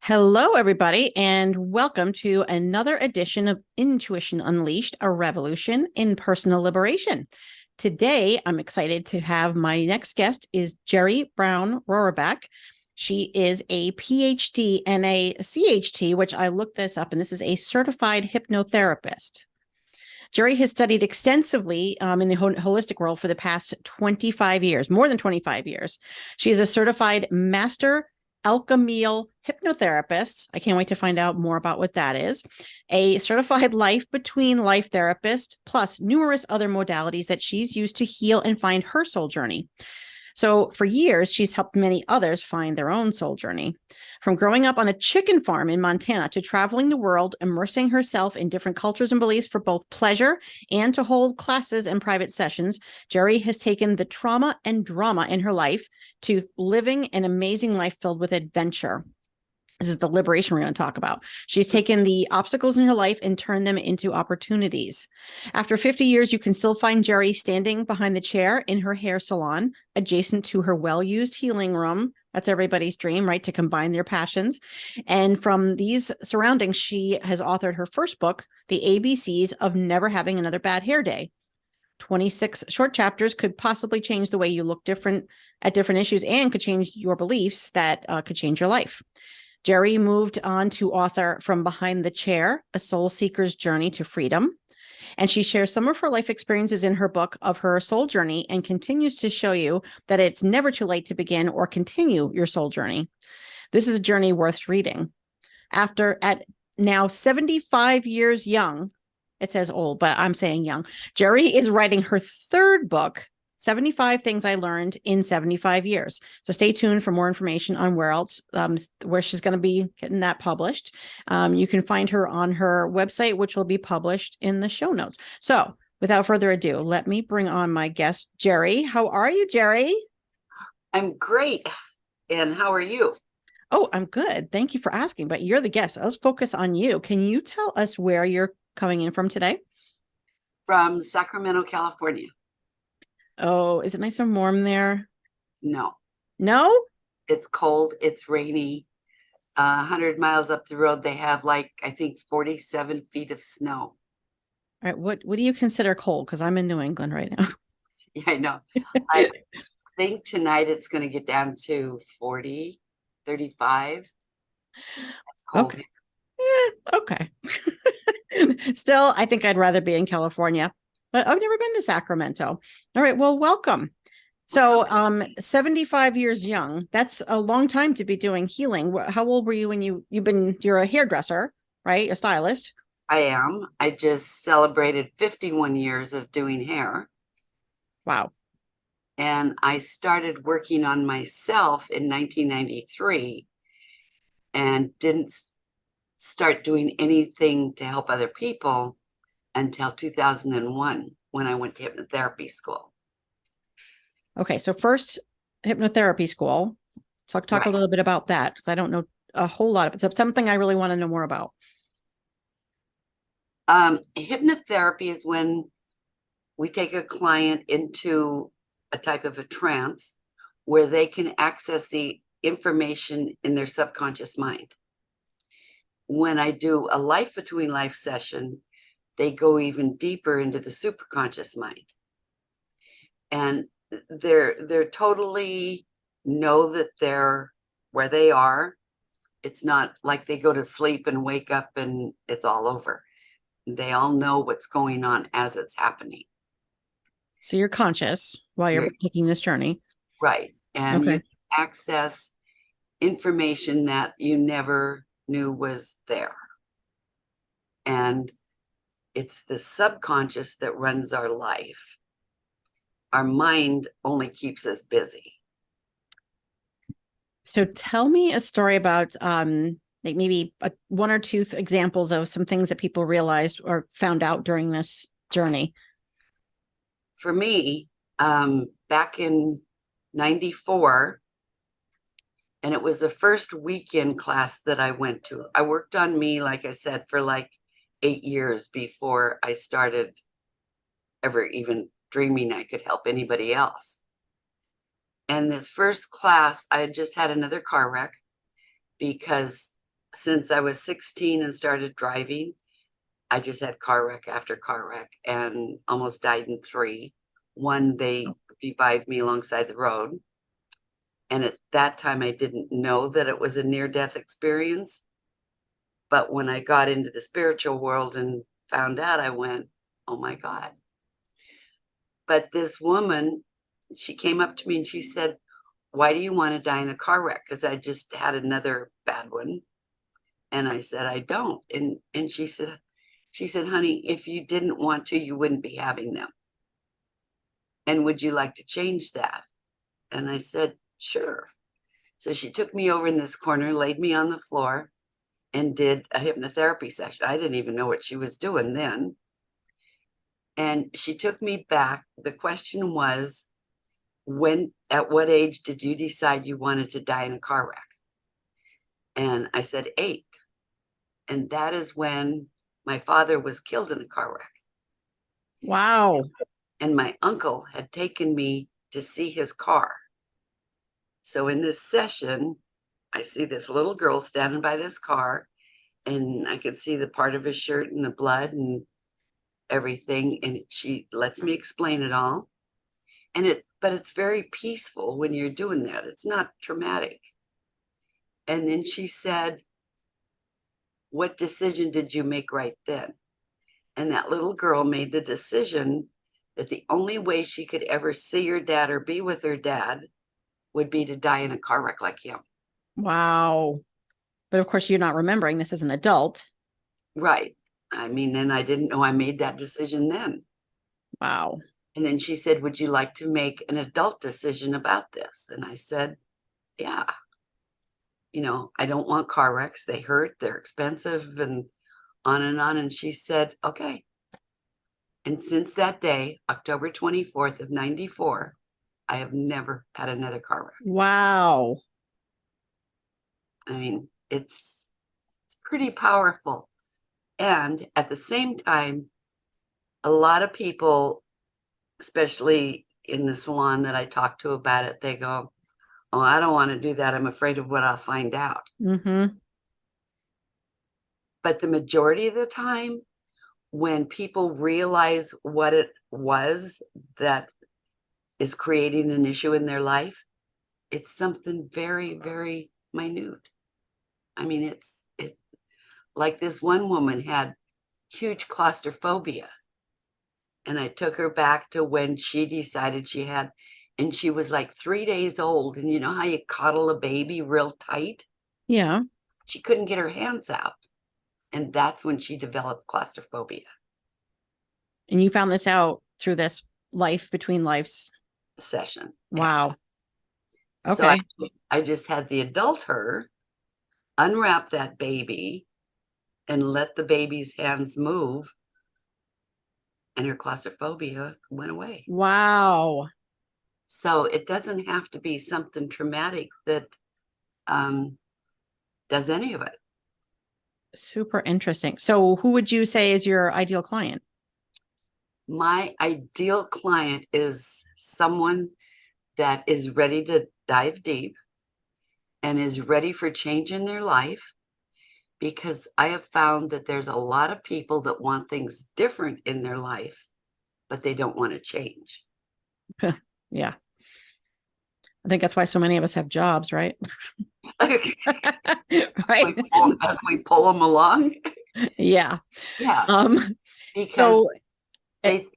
Hello, everybody, and welcome to another edition of Intuition Unleashed, a revolution in personal liberation. Today, I'm excited to have my next guest is Jeri Brown-Roraback. She is a Ph.D. and a CHT, which I looked this up, and this is a certified hypnotherapist. Jeri has studied extensively in the holistic world for the past 25 years, more than 25 years. She is a certified master Alchemical hypnotherapist. I can't wait to find out more about what that is. A certified life between life therapist, plus numerous other modalities that she's used to heal and find her soul journey. So for years, she's helped many others find their own soul journey. From growing up on a chicken farm in Montana to traveling the world, immersing herself in different cultures and beliefs for both pleasure and to hold classes and private sessions, Jeri has taken the trauma and drama in her life to living an amazing life filled with adventure. This is the liberation we're going to talk about. She's taken the obstacles in her life and turned them into opportunities. After 50 years, you can still find Jeri standing behind the chair in her hair salon, adjacent to her well-used healing room. That's everybody's dream, right? To combine their passions. And from these surroundings, she has authored her first book, The ABCs of Never Having Another Bad Hair Day. 26 short chapters could possibly change the way you look different at different issues and could change your beliefs that could change your life. Jeri moved on to author From Behind the Chair, A Soul Seeker's Journey to Freedom. And she shares some of her life experiences in her book of her soul journey and continues to show you that it's never too late to begin or continue your soul journey. This is a journey worth reading. At now 75 years young, it says old, but I'm saying young, Jeri is writing her third book, 75 Things I Learned in 75 Years. So stay tuned for more information on where she's going to be getting that published. You can find her on her website, which will be published in the show notes. So without further ado, let me bring on my guest, Jeri. How are you, Jeri? I'm great. And how are you? Oh, I'm good. Thank you for asking, but you're the guest. Let's focus on you. Can you tell us where you're coming in from today? From Sacramento, California. Oh, is it nice and warm there? No, No? it's cold. It's rainy. 100 miles up the road, they have I think 47 feet of snow. All right. What do you consider cold? Because I'm in New England right now. Yeah, I know. I think tonight it's going to get down to 40, 35. It's cold Okay. here. Yeah, okay. Still, I think I'd rather be in California, but I've never been to Sacramento. All right. Well, welcome. So, 75 years young, that's a long time to be doing healing. How old were you when you're a hairdresser, right? A stylist. I am. I just celebrated 51 years of doing hair. Wow. And I started working on myself in 1993 and didn't start doing anything to help other people until 2001 when I went to hypnotherapy school. Okay. So first hypnotherapy school. Talk Right. a little bit about that because I don't know a whole lot of it. So something I really want to know more about. Hypnotherapy is when we take a client into a type of a trance where they can access the information in their subconscious mind. When I do a life between life session, they go even deeper into the superconscious mind. And they're totally know that they're where they are. It's not like they go to sleep and wake up and it's all over. They all know what's going on as it's happening. So you're conscious while you're taking this journey. Right. And Okay. you access information that you never knew was there. And it's the subconscious that runs our life. Our mind only keeps us busy. So tell me a story about like maybe one or two examples of some things that people realized or found out during this journey. For me, back in 94, and it was the first weekend class that I went to. I worked on me, like I said, for 8 years before I started ever even dreaming I could help anybody else. And this first class, I had just had another car wreck because since I was 16 and started driving, I just had car wreck after car wreck and almost died in three. One, they revived me alongside the road. And at that time, I didn't know that it was a near death experience. But when I got into the spiritual world and found out, I went, oh my God. But this woman, she came up to me and she said, why do you want to die in a car wreck? Because I just had another bad one. And I said, I don't. And she said, honey, if you didn't want to, you wouldn't be having them. And would you like to change that? And I said, sure. So she took me over in this corner, laid me on the floor, and did a hypnotherapy session. I didn't even know what she was doing then. And she took me back. The question was, at what age did you decide you wanted to die in a car wreck? And I said 8. And that is when my father was killed in a car wreck. Wow. And my uncle had taken me to see his car. So in this session, I see this little girl standing by this car, and I could see the part of his shirt and the blood and everything. And she lets me explain it all. But it's very peaceful when you're doing that. It's not traumatic. And then she said, what decision did you make right then? And that little girl made the decision that the only way she could ever see her dad or be with her dad would be to die in a car wreck like him. Wow. But of course, you're not remembering this as an adult. Right. I mean, and I didn't know I made that decision then. Wow. And then she said, would you like to make an adult decision about this? And I said, yeah. I don't want car wrecks. They hurt, they're expensive, and on and on. And she said, okay. And since that day, October 24th of 94, I have never had another car wreck. Wow. I mean, it's pretty powerful. And at the same time, a lot of people, especially in the salon that I talk to about it, they go, oh, I don't want to do that. I'm afraid of what I'll find out. Mm-hmm. But the majority of the time, when people realize what it was that is creating an issue in their life, it's something very, very minute. I mean, it like this one woman had huge claustrophobia. And I took her back to when she decided and she was like 3 days old. And you know how you coddle a baby real tight? Yeah. She couldn't get her hands out. And that's when she developed claustrophobia. And you found this out through this life between lives Session. Wow. Yeah. Okay. So I just had the adult her unwrap that baby and let the baby's hands move, and her claustrophobia went away. Wow. So it doesn't have to be something traumatic that does any of it. Super interesting. So who would you say is your ideal client? My ideal client is someone that is ready to dive deep and is ready for change in their life, because I have found that there's a lot of people that want things different in their life, but they don't want to change. Yeah. I think that's why so many of us have jobs, right? Right. As we pull them along. Yeah. Yeah. Because So they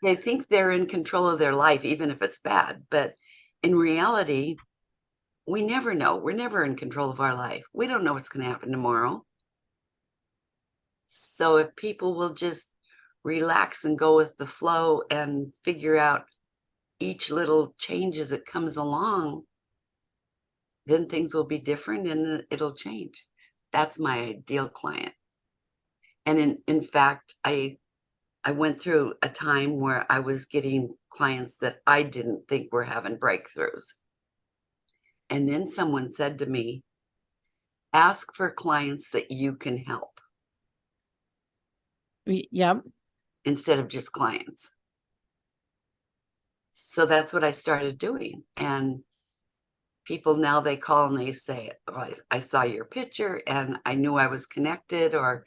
think they're in control of their life, even if it's bad. But in reality, we never know. We're never in control of our life. We don't know what's going to happen tomorrow. So if people will just relax and go with the flow and figure out each little change as it comes along, then things will be different and it'll change. That's my ideal client. And in fact, I went through a time where I was getting clients that I didn't think were having breakthroughs. And then someone said to me, ask for clients that you can help. yeah. Instead of just clients. So that's what I started doing. And people now, they call and they say, oh, I saw your picture and I knew I was connected, or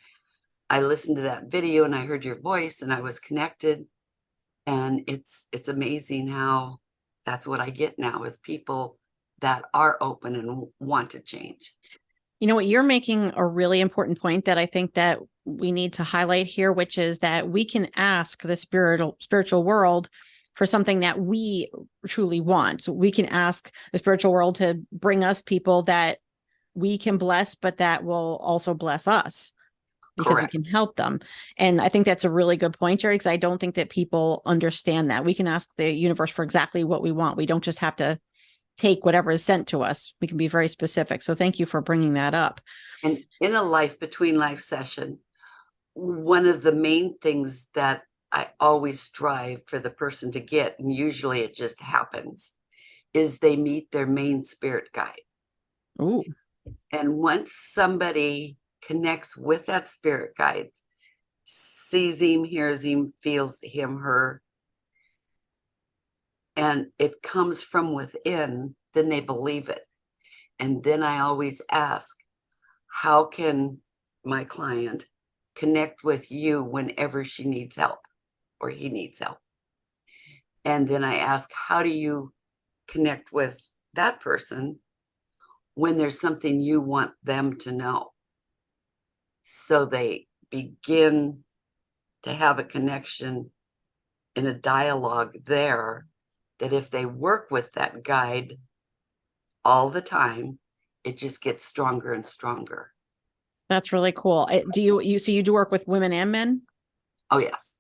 I listened to that video and I heard your voice and I was connected. And it's amazing how that's what I get now, is people that are open and want to change. You know what, you're making a really important point that I think that we need to highlight here, which is that we can ask the spiritual world for something that we truly want. So we can ask the spiritual world to bring us people that we can bless, but that will also bless us because Correct. we can help them. And I think that's a really good point, Jeri, because I don't think that people understand that. We can ask the universe for exactly what we want. We don't just have to take whatever is sent to us. We can be very specific. So thank you for bringing that up. And in a life between life session, one of the main things that I always strive for the person to get, and usually it just happens, is they meet their main spirit guide. Ooh. And once somebody connects with that spirit guide, sees him, hears him, feels him, her, and it comes from within, then they believe it. And then I always ask, how can my client connect with you whenever she needs help or he needs help? And then I ask, how do you connect with that person when there's something you want them to know? So they begin to have a connection in a dialogue there, that if they work with that guide all the time, it just gets stronger and stronger. That's really cool. Do you do work with women and men? Oh, yes.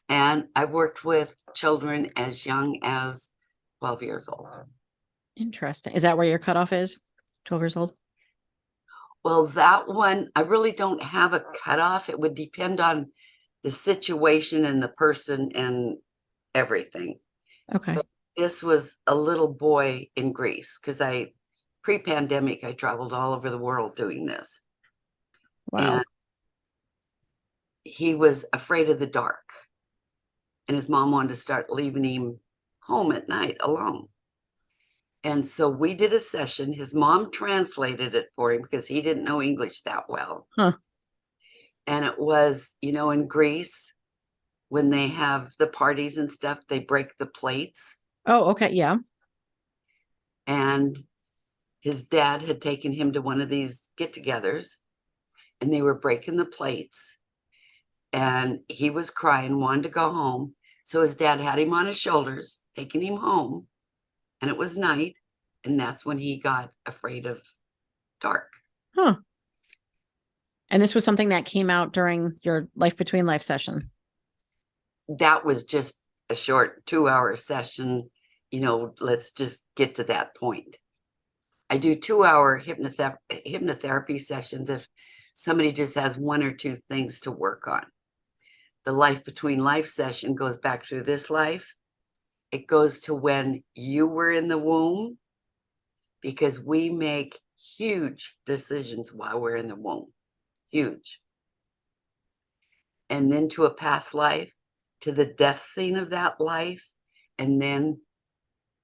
And I've worked with children as young as 12 years old. Interesting. Is that where your cutoff is? 12 years old? Well, that one, I really don't have a cutoff. It would depend on the situation and the person and everything. Okay. But this was a little boy in Greece, because pre-pandemic, I traveled all over the world doing this. Wow. And he was afraid of the dark. And his mom wanted to start leaving him home at night alone. And so we did a session. His mom translated it for him because he didn't know English that well. Huh. And it was, in Greece, when they have the parties and stuff, they break the plates. Oh, okay. Yeah. And his dad had taken him to one of these get-togethers, and they were breaking the plates. And he was crying, wanted to go home. So his dad had him on his shoulders, taking him home. And it was night. And that's when he got afraid of dark. Huh. And this was something that came out during your Life Between Life session. That was just a short 2-hour session. Let's just get to that point. I do 2-hour hypnotherapy sessions if somebody just has one or two things to work on. The Life Between Life session goes back through this life. It goes to when you were in the womb, because we make huge decisions while we're in the womb. Huge. And then to a past life, to the death scene of that life, and then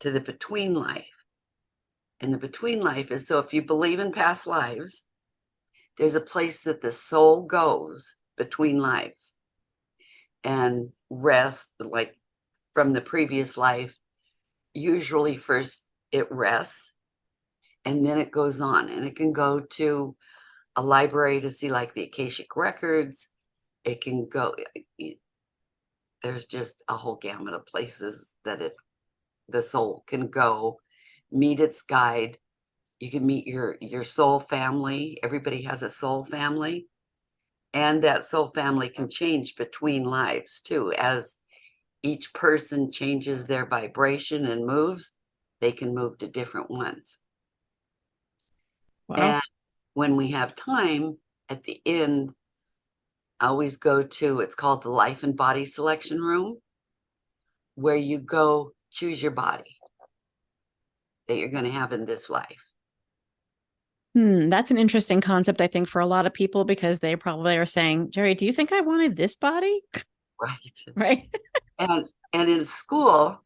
to the between life. And the between life is, so if you believe in past lives, there's a place that the soul goes between lives and rest, like from the previous life. Usually first it rests, and then it goes on, and it can go to a library to see like the Akashic records. It can go, there's just a whole gamut of places that the soul can go meet its guide. You can meet your soul family. Everybody has a soul family, and that soul family can change between lives too. As each person changes their vibration and moves, they can move to different ones. Wow. And when we have time at the end, I always go to, it's called the Life and Body Selection Room, where you go choose your body that you're going to have in this life. That's an interesting concept, I think, for a lot of people, because they probably are saying, Jeri, do you think I wanted this body? Right. Right. And in school,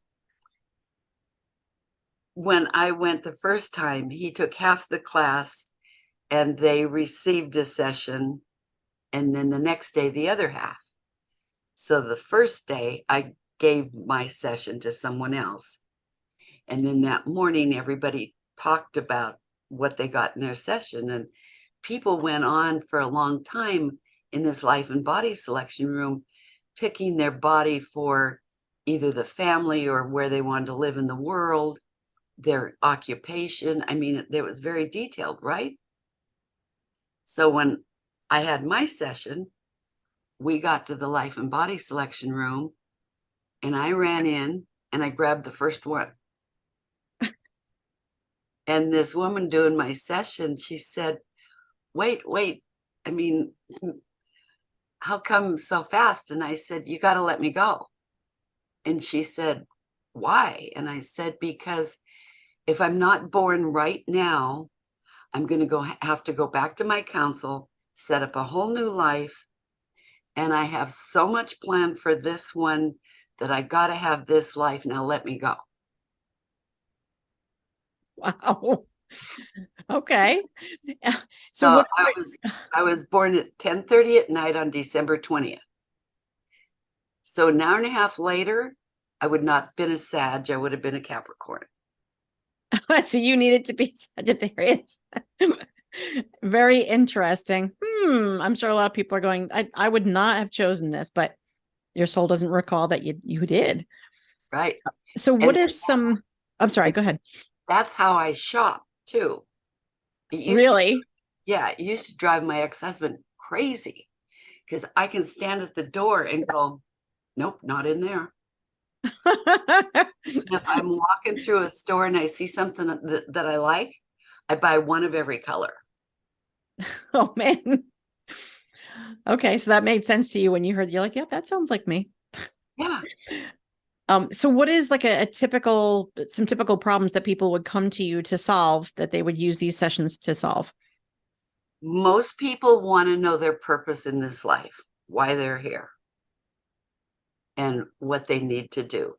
when I went the first time, he took half the class and they received a session, and then the next day, the other half. So the first day, I gave my session to someone else. And then that morning, everybody talked about what they got in their session. And people went on for a long time in this life and body selection room, picking their body for either the family or where they wanted to live in the world, their occupation. I mean, it was very detailed, right? So when I had my session, we got to the life and body selection room, and I ran in and I grabbed the first one. And this woman doing my session, she said, wait. I mean, how come so fast? And I said, you got to let me go. And she said, why? And I said, because if I'm not born right now, I'm going to have to go back to my council, set up a whole new life. And I have so much planned for this one that I got to have this life. Now let me go. Wow. Okay. So So what? I was born at 10:30 at night on December 20th. So an hour and a half later, I would not have been a Sag, I would have been a Capricorn. So you needed to be Sagittarius. Very interesting. I'm sure a lot of people are going, I would not have chosen this, but your soul doesn't recall that you did. Right. So what And are some, I'm sorry, go ahead. that's how I shop too. Really? It used to drive my ex-husband crazy because I can stand at the door and go, nope, not in there. If I'm walking through a store and I see something that I like, I buy one of every color. Oh man. Okay, so that made sense to you when you heard, you're like, yep, that sounds like me. Yeah. So what is like a typical, some typical problems that people would come to you to solve that they would use these sessions to solve? Most people want to know their purpose in this life, why they're here, and what they need to do.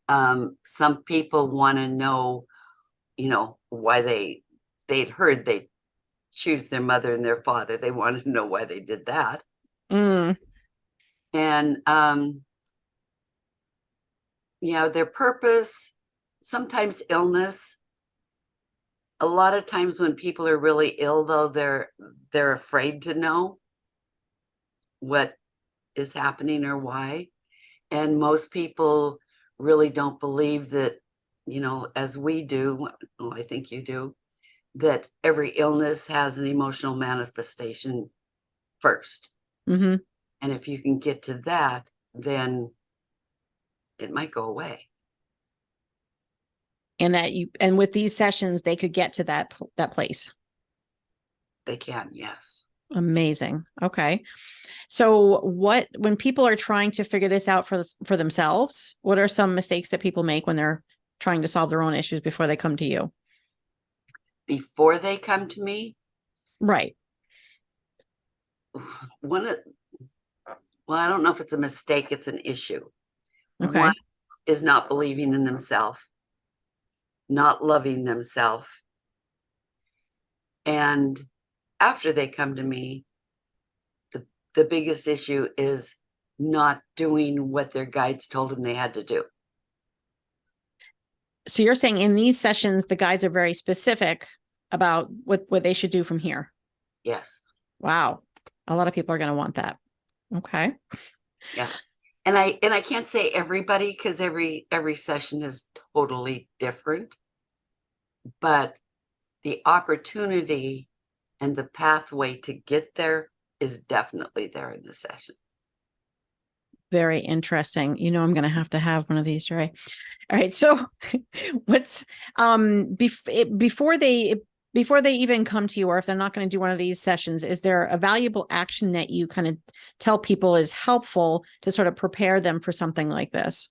Some people want to know, why they'd heard they choose their mother and their father. They wanted to know why they did that. Mm, And their purpose, sometimes illness. A lot of times when people are really ill, though, they're afraid to know what is happening or why. And most people really don't believe that, as we do, well, I think you do, that every illness has an emotional manifestation first. hmm And if you can get to that, then it might go away. And with these sessions, they could get to that place. They can, yes. Amazing. Okay. So when people are trying to figure this out for themselves, what are some mistakes that people make when they're trying to solve their own issues before they come to you? Before they come to me, Right. one of, well, I don't know if it's a mistake, it's an issue. Okay. One is not believing in themselves, not loving themselves. And after they come to me, the biggest issue is not doing what their guides told them they had to do. So you're saying in these sessions, the guides are very specific about what they should do from here. Yes. Wow. A lot of people are going to want that. Okay. Yeah. And I can't say everybody because every session is totally different, but the opportunity and the pathway to get there is definitely there in the session. Very interesting. I'm going to have one of these, right? All right. So what's before they even come to you, or if they're not going to do one of these sessions, is there a valuable action that you kind of tell people is helpful to sort of prepare them for something like this?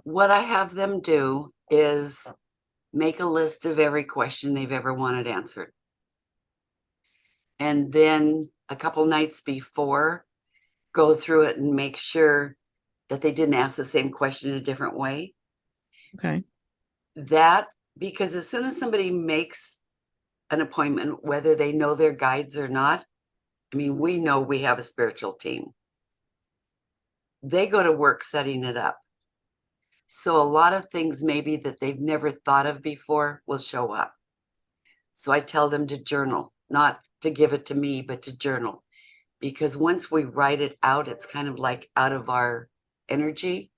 What I have them do is make a list of every question they've ever wanted answered. And then a couple nights before, go through it and make sure that they didn't ask the same question a different way. Okay. That, because as soon as somebody makes an appointment, whether they know their guides or not, I mean, we know we have a spiritual team. They go to work setting it up. So a lot of things maybe that they've never thought of before will show up. So I tell them to journal, not to give it to me, but to journal. Because once we write it out, it's kind of like out of our energy,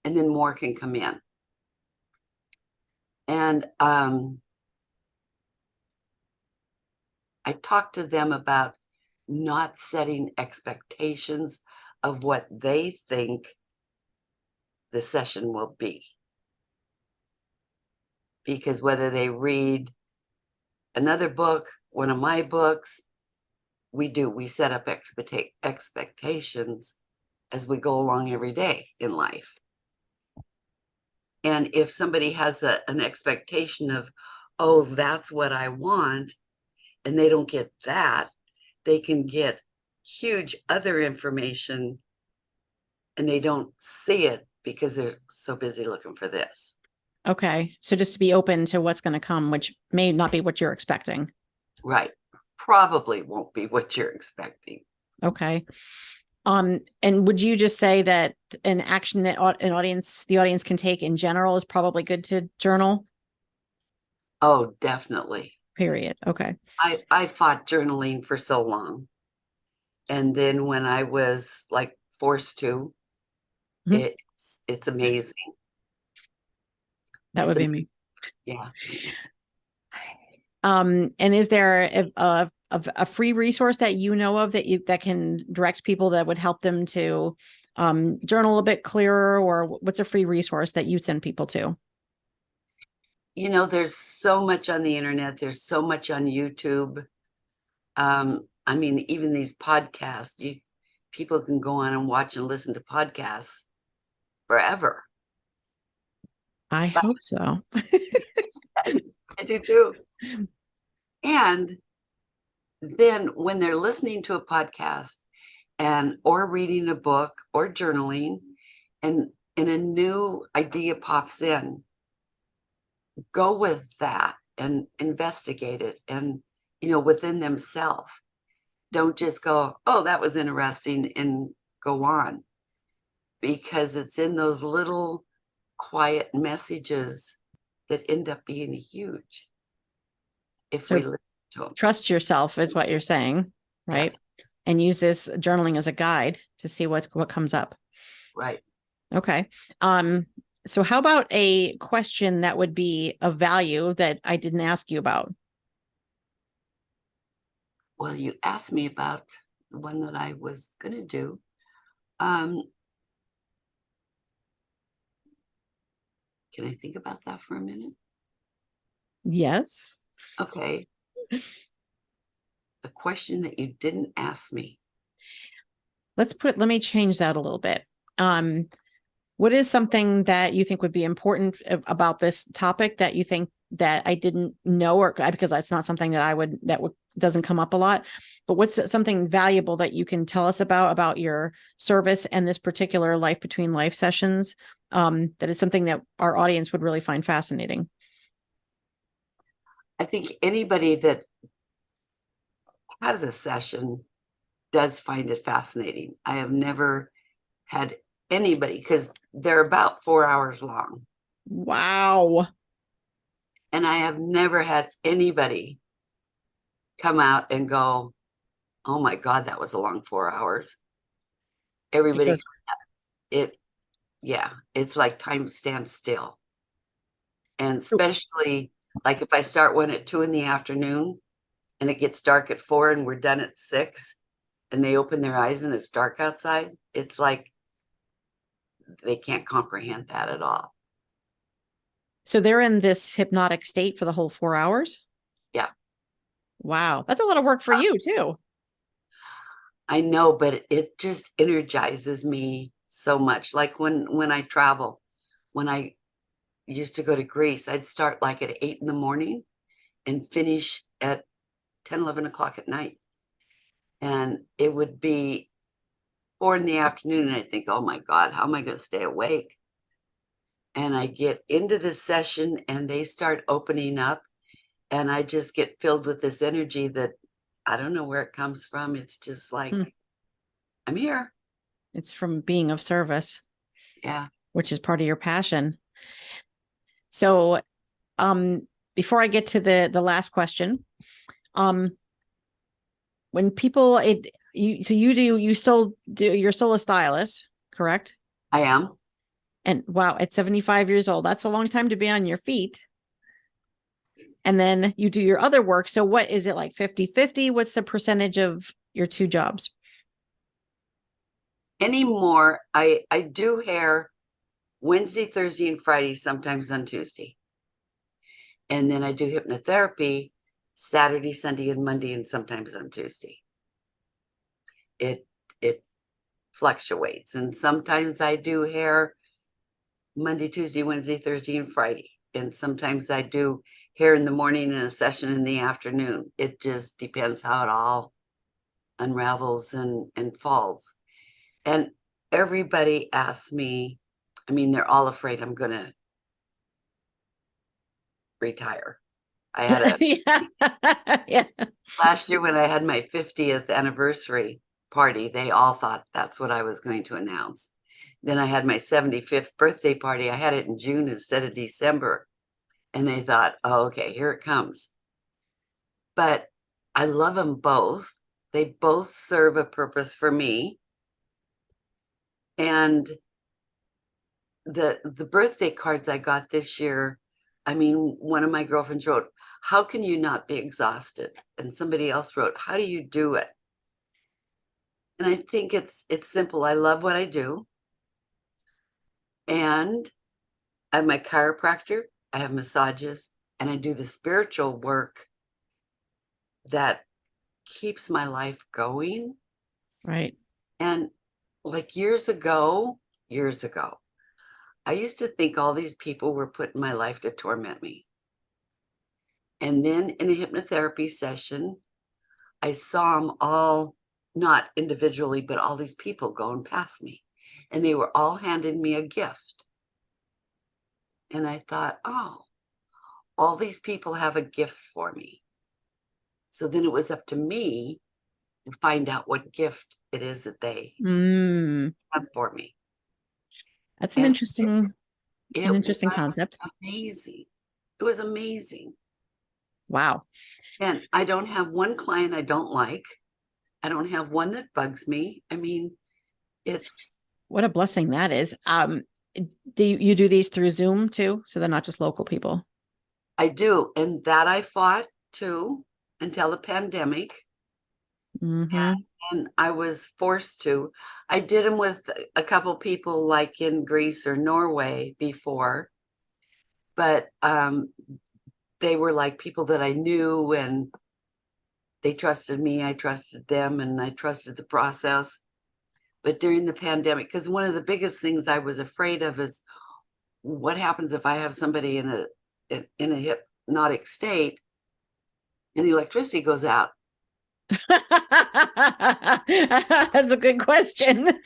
and then more can come in. And I talk to them about not setting expectations of what they think the session will be. Because whether they read another book, one of my books, we set up expectations as we go along every day in life. And if somebody has an expectation of, oh, that's what I want, and they don't get that, they can get huge other information and they don't see it because they're so busy looking for this. Okay. So just to be open to what's going to come, which may not be what you're expecting. Right. Probably won't be what you're expecting. Okay. And would you just say that an action that the audience can take in general is probably good to journal? Oh, definitely. Period. Okay. I fought journaling for so long. And then when I was like forced to, Mhm. it's amazing. That It's would be me. yeah. And is there a free resource that you know of that can direct people that would help them to journal a bit clearer, or what's a free resource that you send people to? You know, there's so much on the internet. There's so much on YouTube. I mean, even these podcasts, people can go on and watch and listen to podcasts forever. I But hope so. I do too. And then when they're listening to a podcast and or reading a book or journaling, and a new idea pops in, go with that and investigate it, and within themselves. Don't just go, oh, that was interesting, and go on, because it's in those little quiet messages that end up being huge if So we listen to them. trust yourself is what you're saying, right? Yes, And use this journaling as a guide to see what comes up. right. Okay. So how about a question that would be of value that I didn't ask you about? Well, you asked me about the one that I was going to do. Um, can I think about that for a minute? Yes. Okay. The question that you didn't ask me. Let me change that a little bit. What is something that you think would be important about this topic that you think that I didn't know, or because that's not something that doesn't come up a lot, but what's something valuable that you can tell us about your service and this particular life between life sessions, that is something that our audience would really find fascinating? I think anybody that has a session does find it fascinating. I have never had anybody, because they're about 4 hours long, Wow. and I have never had anybody come out and go, oh my God, that was a long 4 hours. It Everybody, goes, it, yeah, it's like time stands still. And especially like if I start one at 2 in the afternoon and it gets dark at 4 and we're done at 6, and they open their eyes and it's dark outside, it's like they can't comprehend that at all. so they're in this hypnotic state for the whole 4 hours? Yeah, Wow. That's a lot of work for you too. I know, but it just energizes me so much. Like when I travel, when I used to go to Greece, I'd start like at 8 in the morning and finish at 10, 11 o'clock at night. And it would be 4 in the afternoon. And I think, oh my God, how am I going to stay awake? And I get into the session and they start opening up, and I just get filled with this energy that I don't know where it comes from. It's just like, I'm here. It's from being of service, Yeah. which is part of your passion. So, before I get to the last question, when people you still do, you're still a stylist, correct? I am. And wow, at 75 years old, that's a long time to be on your feet. And then you do your other work. So what is it, like 50-50? What's the percentage of your two jobs? Anymore, I do hair Wednesday, Thursday, and Friday, sometimes on Tuesday. And then I do hypnotherapy Saturday, Sunday, and Monday, and sometimes on Tuesday. It fluctuates. And sometimes I do hair Monday, Tuesday, Wednesday, Thursday, and Friday. And sometimes I do hair in the morning and a session in the afternoon. It just depends how it all unravels and falls. And everybody asks me, I mean, they're all afraid I'm going to retire. I had a Yeah. last year when I had my 50th anniversary party, they all thought that's what I was going to announce. Then I had my 75th birthday party. I had it in June instead of December. And they thought, oh, okay, here it comes. But I love them both. They both serve a purpose for me. And the birthday cards I got this year, I mean, one of my girlfriends wrote, how can you not be exhausted? And somebody else wrote, how do you do it? And I think it's simple. I love what I do. And I have my chiropractor, I have massages, and I do the spiritual work that keeps my life going. Right. And like years ago, I used to think all these people were put in my life to torment me. And then in a hypnotherapy session, I saw them all, not individually, but all these people going past me. And they were all handing me a gift. And I thought, oh, all these people have a gift for me. So then it was up to me to find out what gift it is that they have for me. That's And an it was interesting concept. amazing. It was amazing. Wow. And I don't have one client I don't like. I don't have one that bugs me. I mean, it's What a blessing that is. Do you do these through Zoom too? So they're not just local people. I do. And that I fought too until the pandemic. Mm-hmm. And I was forced to. I did them with a couple people like in Greece or Norway before, but they were like people that I knew, and they trusted me, I trusted them, and I trusted the process. But during the pandemic, because one of the biggest things I was afraid of is what happens if I have somebody in a hypnotic state and the electricity goes out. That's a good question.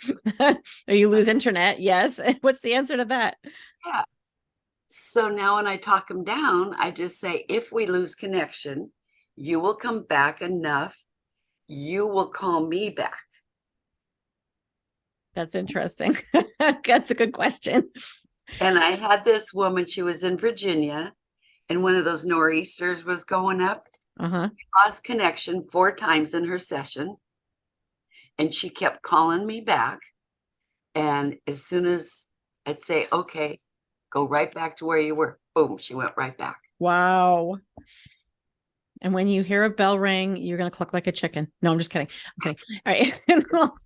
Or you lose internet? Yes. What's the answer to that? Yeah. So now when I talk them down, I just say, if we lose connection, you will come back enough. You will call me back. That's interesting. That's a good question. And I had this woman, she was in Virginia, and one of those nor'easters was going up. Uh-huh. Lost connection 4 times in her session. And she kept calling me back. And as soon as I'd say, okay, go right back to where you were, boom, she went right back. Wow. And when you hear a bell ring, you're going to cluck like a chicken. No, I'm just kidding. Okay. All right.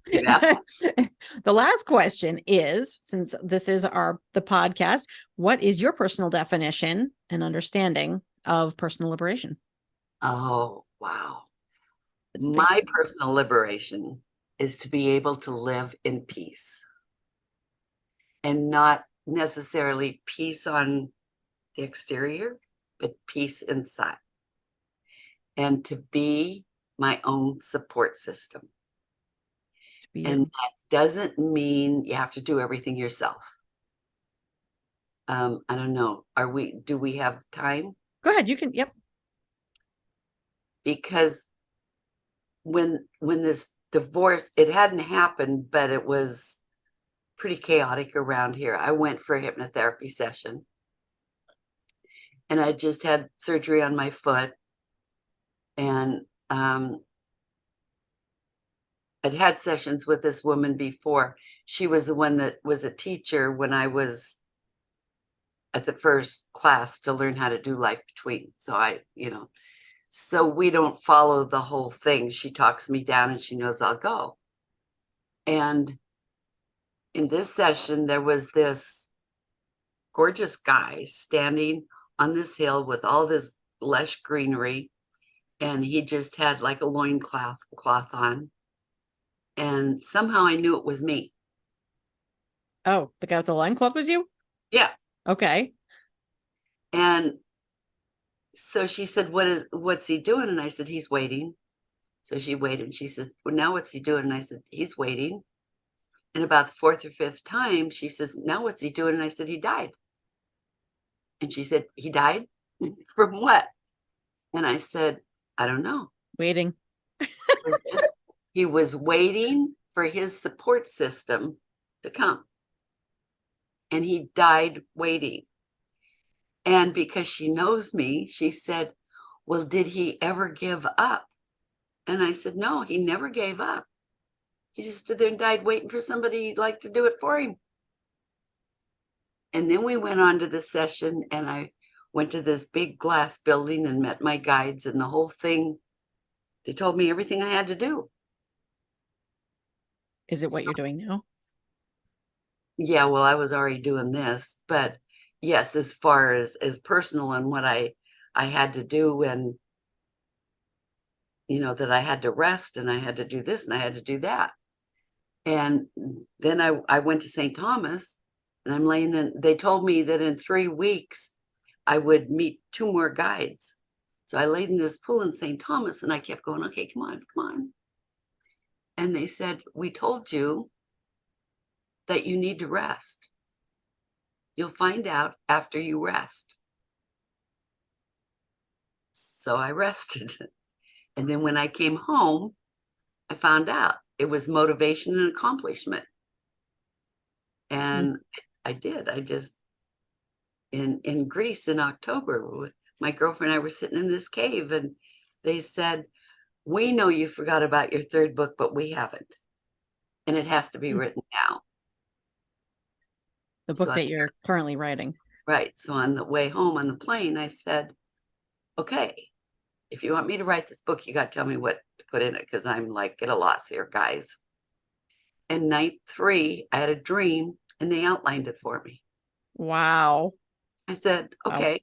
Yeah. The last question is, since this is the podcast, what is your personal definition and understanding of personal liberation? Oh, wow. It's a big My personal liberation is to be able to live in peace, and not necessarily peace on the exterior, but peace inside, and to be my own support system. to be And that doesn't mean you have to do everything yourself. I don't know. Do we have time? Go ahead. You can. Yep. Because when this divorce, it hadn't happened, but it was pretty chaotic around here. I went for a hypnotherapy session, and I just had surgery on my foot, and I'd had sessions with this woman before. She was the one that was a teacher when I was at the first class to learn how to do life between. So we don't follow the whole thing. She talks me down and she knows I'll go. And in this session, there was this gorgeous guy standing on this hill with all this lush greenery. And he just had like a loincloth on. And somehow I knew it was me. Oh, the guy with the loincloth was you? Yeah. Okay. And so she said, what's he doing? And I said, he's waiting. So she waited. She said, well, now what's he doing? And I said, he's waiting. And about the fourth or fifth time, she says, now what's he doing? And I said, he died. And she said, he died? From what? And I said, I don't know. Waiting. He was waiting for his support system to come. And he died waiting. And because she knows me, she said, well, did he ever give up? And I said, no, he never gave up. He just stood there and died waiting for somebody like to do it for him. And then we went on to the session, and I went to this big glass building and met my guides, and the whole thing, they told me everything I had to do. Is it what you're doing now? Yeah, well, I was already doing this, but yes, as far as personal and what I had to do, and that I had to rest and I had to do this and I had to do that. And then I went to St. Thomas, and I'm laying in, they told me that in 3 weeks I would meet 2 more guides. So I laid in this pool in St. Thomas, and I kept going, okay, come on. And they said, we told you that you need to rest. You'll find out after you rest. So I rested. And then when I came home, I found out it was motivation and accomplishment. And I did. I just, in Greece in October, my girlfriend and I were sitting in this cave, and they said, we know you forgot about your 3rd book, but we haven't. And it has to be written now. The book that you're currently writing. Right. So on the way home on the plane, I said, okay, if you want me to write this book, you got to tell me what to put in it, because I'm like at a loss here, guys. And night 3, I had a dream, and they outlined it for me. Wow. I said, okay. Wow.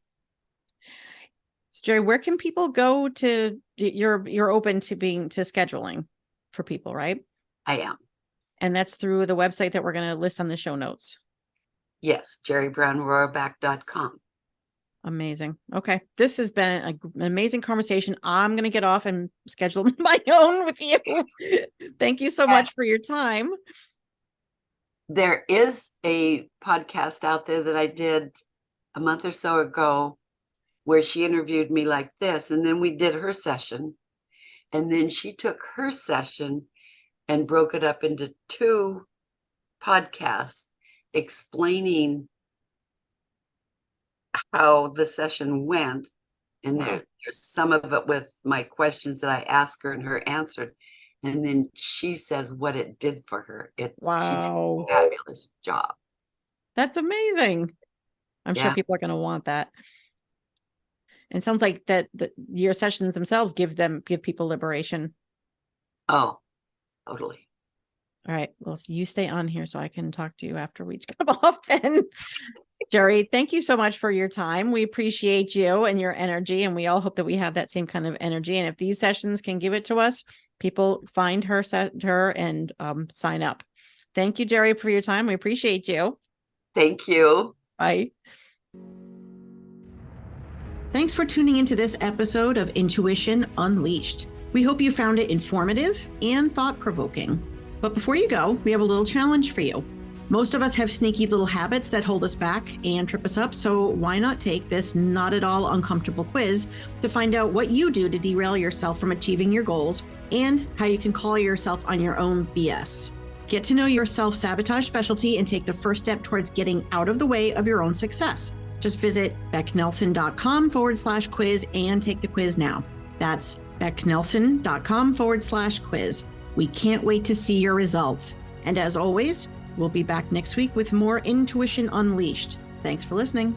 So Jeri, where can people go to? You're open to scheduling for people, right? I am. And that's through the website that we're going to list on the show notes. Yes, JeriBrown-Roraback.com. Amazing. Okay. This has been an amazing conversation. I'm going to get off and schedule my own with you. Thank you so much for your time. There is a podcast out there that I did a month or so ago where she interviewed me like this, and then we did her session, and then she took her session and broke it up into 2 podcasts explaining how the session went. And there's some of it with my questions that I asked her and her answered. And then she says what it did for her. She did a fabulous job. That's amazing. I'm sure people are going to want that. And it sounds like that your sessions themselves give people liberation. Oh, totally. All right. Well, so you stay on here so I can talk to you after we come off then. Jeri, thank you so much for your time. We appreciate you and your energy, and we all hope that we have that same kind of energy. And if these sessions can give it to us, people find her and sign up. Thank you, Jeri, for your time. We appreciate you. Thank you. Bye. Thanks for tuning into this episode of Intuition Unleashed. We hope you found it informative and thought-provoking. But before you go, we have a little challenge for you. Most of us have sneaky little habits that hold us back and trip us up, so why not take this not at all uncomfortable quiz to find out what you do to derail yourself from achieving your goals and how you can call yourself on your own BS. Get to know your self-sabotage specialty and take the first step towards getting out of the way of your own success. Just visit becknelson.com/quiz and take the quiz now. That's becknelson.com/quiz. We can't wait to see your results. And as always, we'll be back next week with more Intuition Unleashed. Thanks for listening.